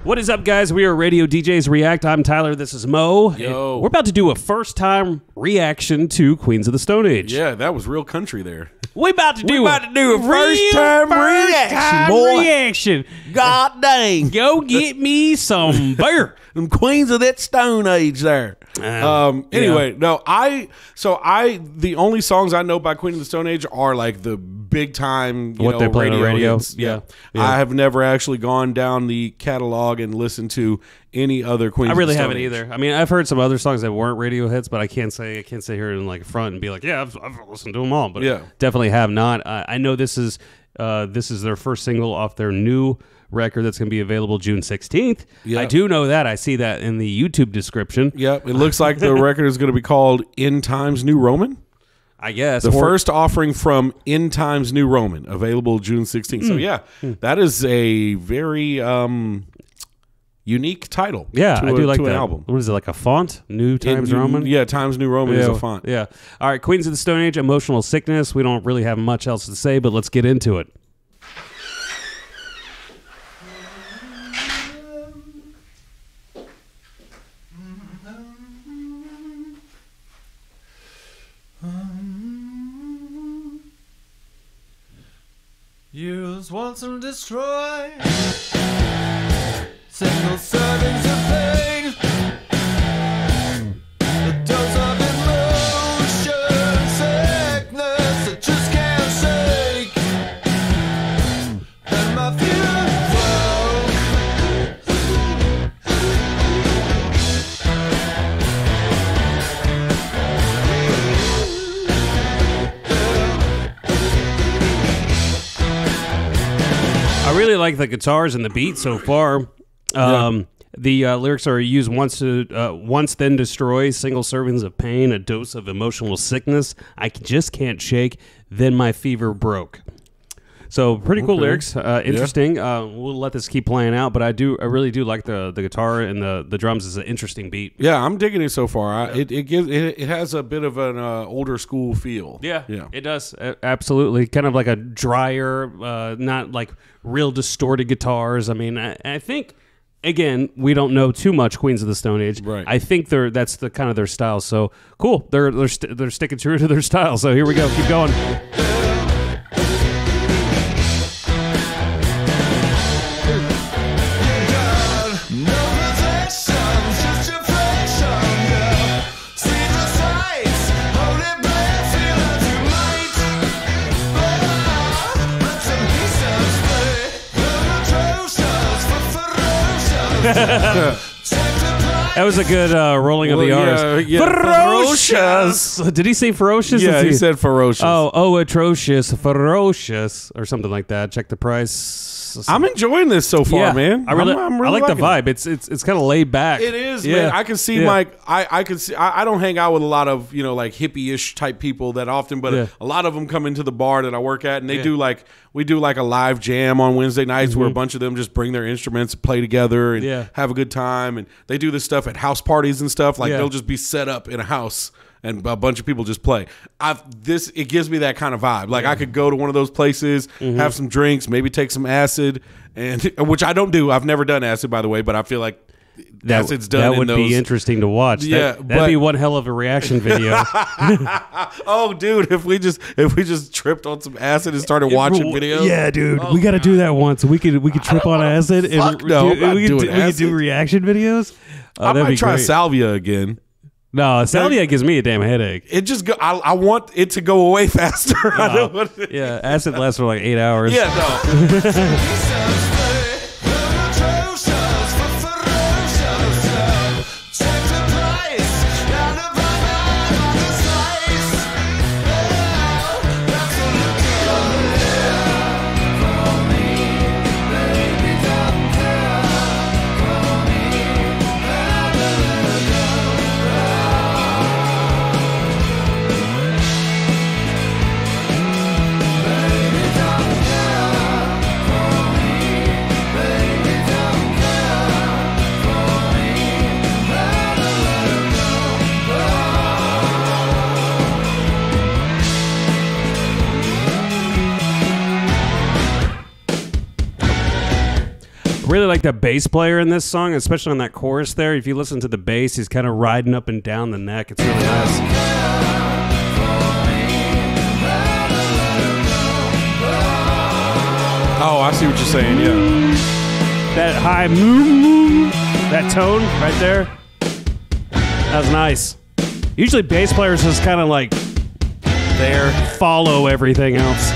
What is up, guys? We are Radio DJs React. I'm Tyler. This is Mo. Yo. We're about to do a first-time reaction to Queens of the Stone Age. Yeah, that was real country there. We about to do a first-time reaction. God dang. Go get me some beer. Them Queens of that Stone Age there. Anyway, no, the only songs I know by Queen of the Stone Age are like the big time, What they play on the radio. hits. Yeah. I have never actually gone down the catalog and listened to any other Queen. I really of the Stone haven't Age. either. I mean, I've heard some other songs that weren't radio hits, but I can't say here in like front and be like, yeah, I've listened to them all. But Yeah. definitely have not. I know this is their first single off their new record that's going to be available June 16th. Yeah. I do know that. I see that in the YouTube description. Yep, it looks like the record is going to be called In Times New Roman. I guess. The first offering from In Times New Roman, available June 16th. So yeah, that is a very unique title. Yeah, to I do like to that. an album. What is it, like a font? New Times Roman? Yeah, Times New Roman is a font. Yeah. All right, Queens of the Stone Age, Emotional Sickness. We don't really have much else to say, but let's get into it. Use once and destroy. Single servings of pain. A dose of emotion, sickness that just can't shake. And my I really like the guitars and the beat so far. The lyrics are use once then destroy, single servings of pain, a dose of emotional sickness. I just can't shake. Then my fever broke. So pretty cool lyrics. Interesting. We'll let this keep playing out, but I really do like the guitar and the drums is an interesting beat. Yeah, I'm digging it so far. It has a bit of an older school feel. Yeah, it does. Absolutely. Kind of like a drier, not like real distorted guitars. I mean, I think, again, we don't know too much Queens of the Stone Age. Right. I think that's the kind of their style. So cool. They're sticking true to their style. So here we go. Keep going. That was a good rolling of the R's. Ferocious. Did he say ferocious? Yeah, he said ferocious. Oh, atrocious, ferocious, or something like that. Check the price. I'm enjoying this so far, man. I really I'm I like the liking vibe. It's kind of laid back. It is, man. I can see I can see. I don't hang out with a lot of like hippie-ish type people that often, but a lot of them come into the bar that I work at, and they do we do like a live jam on Wednesday nights where a bunch of them just bring their instruments, play together, and have a good time. And they do this stuff at house parties and stuff. Like they'll just be set up in a house and a bunch of people just play. It gives me that kind of vibe. Like I could go to one of those places, have some drinks, maybe take some acid, and which I don't do. I've never done acid, by the way, but I feel like acid's done. That would be interesting to watch. Yeah, that'd be one hell of a reaction video. Oh, dude, if we just tripped on some acid and started watching videos. Yeah, dude, we got to do that once. We could trip on acid and we could do reaction videos. I might try salvia again. No, salvia gives me a damn headache. It just I want it to go away faster. Yeah, acid lasts for like 8 hours. Yeah, no. Really like the bass player in this song, especially on that chorus there. If you listen to the bass, he's kind of riding up and down the neck. It's really nice. Oh, I see what you're saying, yeah. That high moo, that tone right there, that was nice. Usually bass players just kind of like there, follow everything else.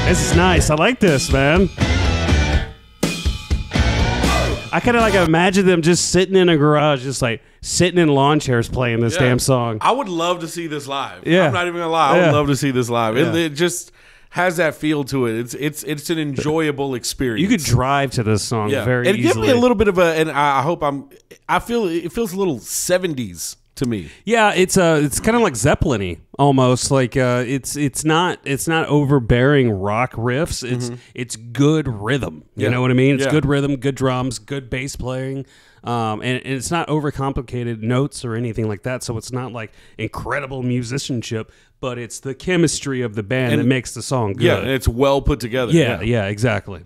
This is nice. I like this, man. I kind of like imagine them just sitting in a garage, just like sitting in lawn chairs playing this damn song. I would love to see this live. Yeah. I'm not even gonna lie. I would love to see this live. Yeah. It just has that feel to it. It's an enjoyable experience. You could drive to this song very and easily. give me a little bit of a. And I feel it feels a little 70s to me. Yeah, it's kind of like Zeppelin-y almost. Like it's not overbearing rock riffs. It's good rhythm. You know what I mean? It's good rhythm, good drums, good bass playing. And it's not overcomplicated notes or anything like that. So it's not like incredible musicianship, but it's the chemistry of the band that makes the song good. Yeah, and it's well put together. Yeah, exactly.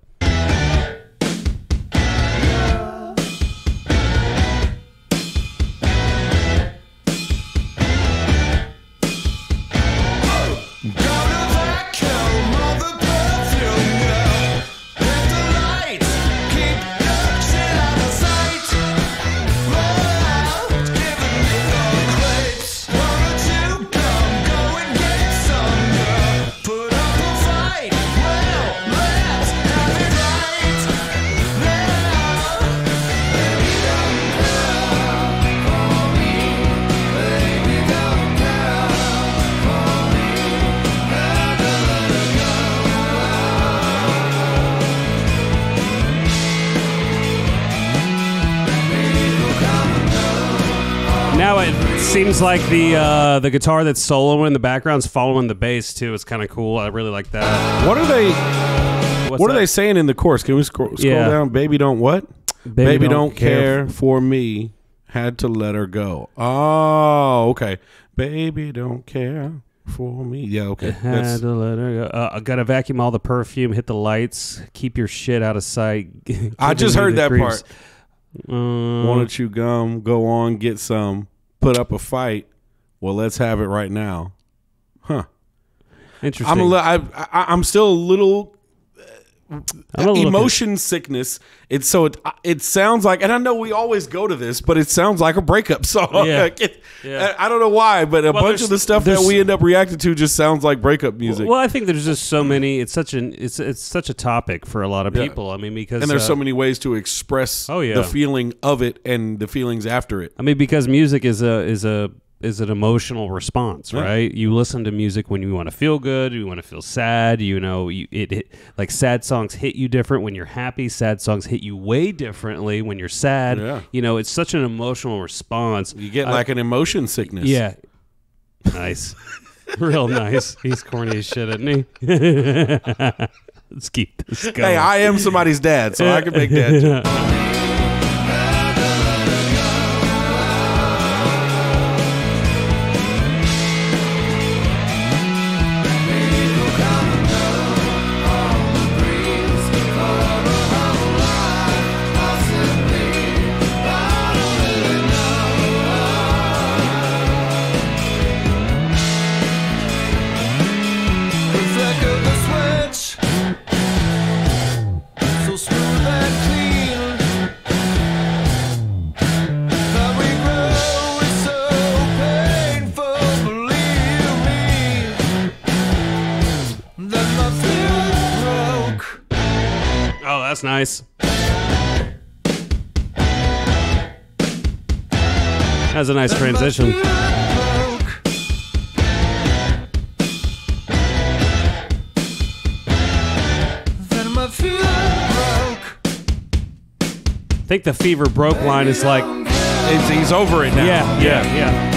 Now it seems like the guitar that's soloing in the background's following the bass too. It's kind of cool. I really like that. What are they saying in the chorus? Can we scroll down? Baby don't what? Baby don't care for me. Had to let her go. Oh, okay. Baby don't care for me. Yeah, okay. Had to let her go. I gotta vacuum all the perfume. Hit the lights. Keep your shit out of sight. I just heard that part. Why don't you go on, get some, put up a fight? Well, let's have it right now. Huh. Interesting. I'm still a little emotion sickness. It sounds like, and I know we always go to this, but it sounds like a breakup song. Yeah. I don't know why, but a bunch of the stuff that we end up reacting to just sounds like breakup music. Well, I think there's just so many. It's such a topic for a lot of people. I mean, because there's so many ways to express the feeling of it and the feelings after it. I mean, because music is an emotional response, right? You listen to music when you want to feel good, you want to feel sad. You know, like sad songs hit you different when you're happy. Sad songs hit you way differently when you're sad. Yeah. You know, it's such an emotional response. You get like an emotion sickness. Yeah. Nice. Real nice. He's corny as shit, isn't he? Let's keep this going. Hey, I am somebody's dad, so I can make that joke. That's nice. That's a nice transition. I think the fever broke line is like he's over it now. Yeah.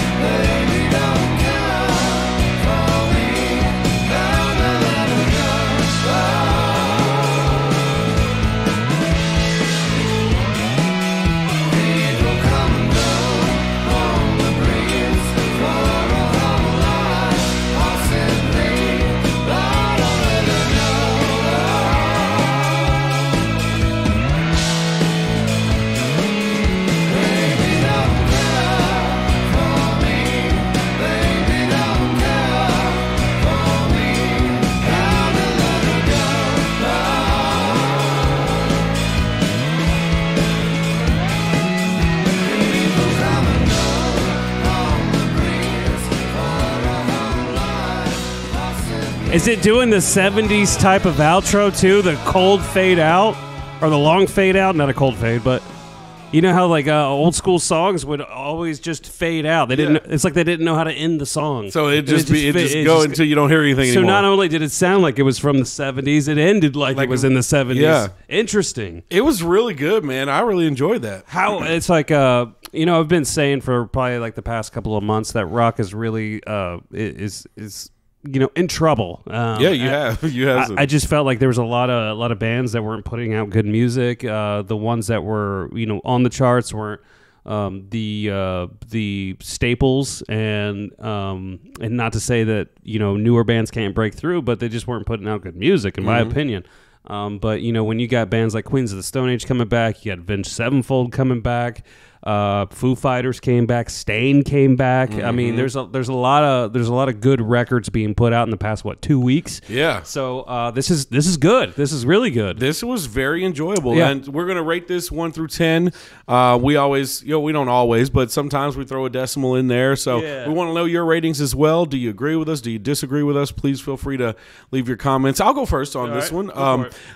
Is it doing the 70s type of outro too? The cold fade out? Or the long fade out? Not a cold fade, but you know how like old school songs would always just fade out. They didn't. It's like they didn't know how to end the song. So it just go until you don't hear anything so anymore. So not only did it sound like it was from the 70s, it ended like it was in the 70s. Yeah. Interesting. It was really good, man. I really enjoyed that. How it's like I've been saying for probably like the past couple of months that rock is really is in trouble. You have. I just felt like there was a lot of bands that weren't putting out good music. The ones that were on the charts weren't the staples, and not to say that newer bands can't break through, but they just weren't putting out good music, in my opinion. But when you got bands like Queens of the Stone Age coming back, you got Avenged Sevenfold coming back. Foo Fighters came back. Stain came back. I mean, there's a lot of good records being put out in the past 2 weeks. Yeah. So this is good. This is really good. This was very enjoyable, Yeah. and we're gonna rate this 1 through 10. We always, we don't always, but sometimes we throw a decimal in there. So we want to know your ratings as well. Do you agree with us? Do you disagree with us? Please feel free to leave your comments. I'll go first on this one.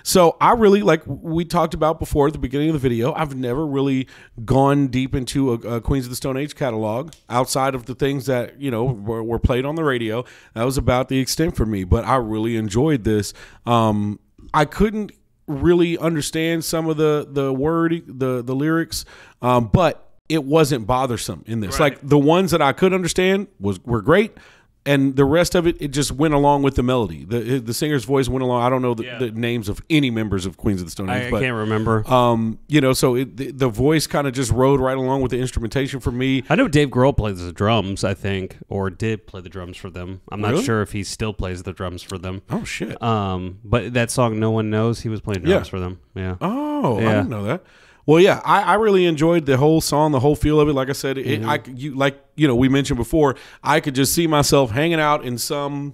So I really like we talked about before at the beginning of the video. I've never really gone deep into a Queens of the Stone Age catalog outside of the things that were played on the radio. That was about the extent for me, but I really enjoyed this. I couldn't really understand some of the lyrics, but it wasn't bothersome in this. Right. Like the ones that I could understand were great. And the rest of it just went along with the melody. The singer's voice went along. I don't know the names of any members of Queens of the Stone Age. I can't remember. So the voice kind of just rode right along with the instrumentation for me. I know Dave Grohl plays the drums, I think, or did play the drums for them. I'm not sure if he still plays the drums for them. Oh, shit. But that song, No One Knows, he was playing drums for them. Yeah. Oh, I didn't know that. Well, yeah, I really enjoyed the whole song, the whole feel of it. Like I said, we mentioned before, I could just see myself hanging out in some,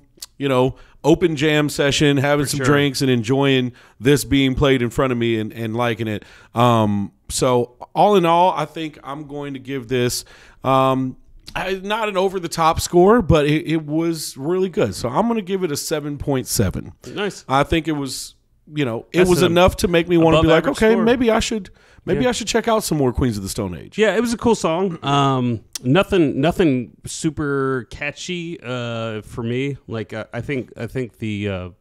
open jam session, having some drinks and enjoying this being played in front of me and liking it. So all in all, I think I'm going to give this not an over-the-top score, but it was really good. So I'm going to give it a 7.7. Nice. I think it was... it was enough to make me want to be like, okay, score. maybe I should check out some more Queens of the Stone Age. Yeah, it was a cool song. Nothing super catchy for me. Like I think the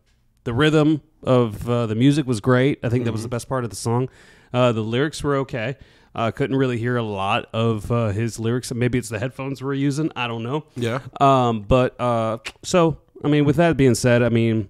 rhythm of the music was great. I think that was the best part of the song. The lyrics were okay. Couldn't really hear a lot of his lyrics. Maybe it's the headphones we're using. I don't know. Yeah. So I mean, with that being said, I mean,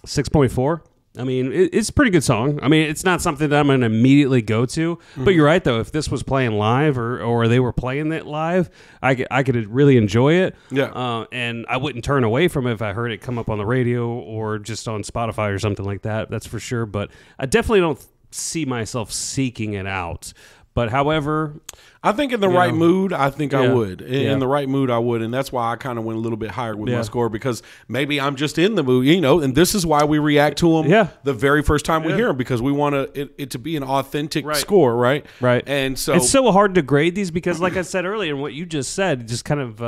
6.4. I mean, it's a pretty good song. I mean, it's not something that I'm going to immediately go to. But you're right, though. If this was playing live or they were playing it live, I could really enjoy it. Yeah. And I wouldn't turn away from it if I heard it come up on the radio or just on Spotify or something like that. That's for sure. But I definitely don't see myself seeking it out. But however, I think in the right mood, I think I would. In the right mood, I would. And that's why I kind of went a little bit higher with my score, because maybe I'm just in the mood, and this is why we react to them the very first time we hear them, because we want it to be an authentic score, right? Right. And so it's so hard to grade these because, like I said earlier, and what you just said just kind of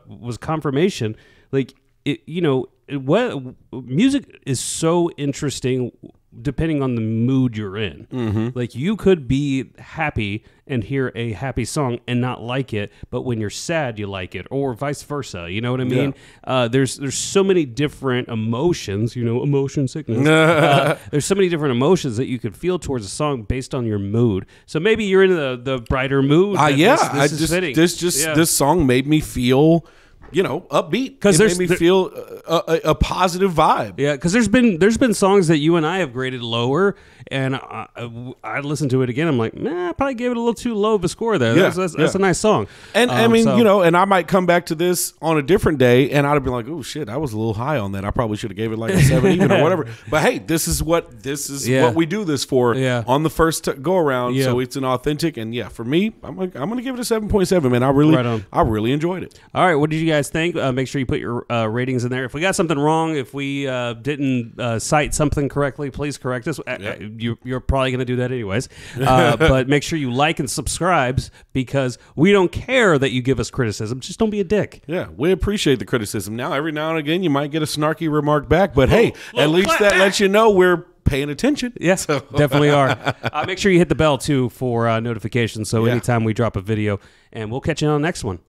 was confirmation. Like, music is so interesting depending on the mood you're in. Like, you could be happy and hear a happy song and not like it, but when you're sad, you like it, or vice versa. You know what I mean? There's so many different emotions, emotion sickness. There's so many different emotions that you could feel towards a song based on your mood. So maybe you're in the brighter mood. This song made me feel upbeat, because it made me feel a positive vibe. Yeah, because there's been songs that you and I have graded lower, and I listened to it again. I'm like, I probably gave it a little too low of a score there. That's a nice song. And I mean, and I might come back to this on a different day, and I'd have been like, oh shit, I was a little high on that. I probably should have gave it like a 7 even or whatever. But hey, this is what we do this for on the first go around. Yeah. So it's an authentic, and for me, I'm gonna give it a 7.7. Man, I really enjoyed it. All right, what did you guys guys think. Make sure you put your ratings in there. If we got something wrong, if we didn't cite something correctly, please correct us. You're probably going to do that anyways. But make sure you like and subscribe because we don't care that you give us criticism. Just don't be a dick. Yeah, we appreciate the criticism. Now, every now and again, you might get a snarky remark back, but hey, at least that lets you know we're paying attention. Yes, definitely are. Make sure you hit the bell, too, for notifications, so anytime we drop a video, and we'll catch you on the next one.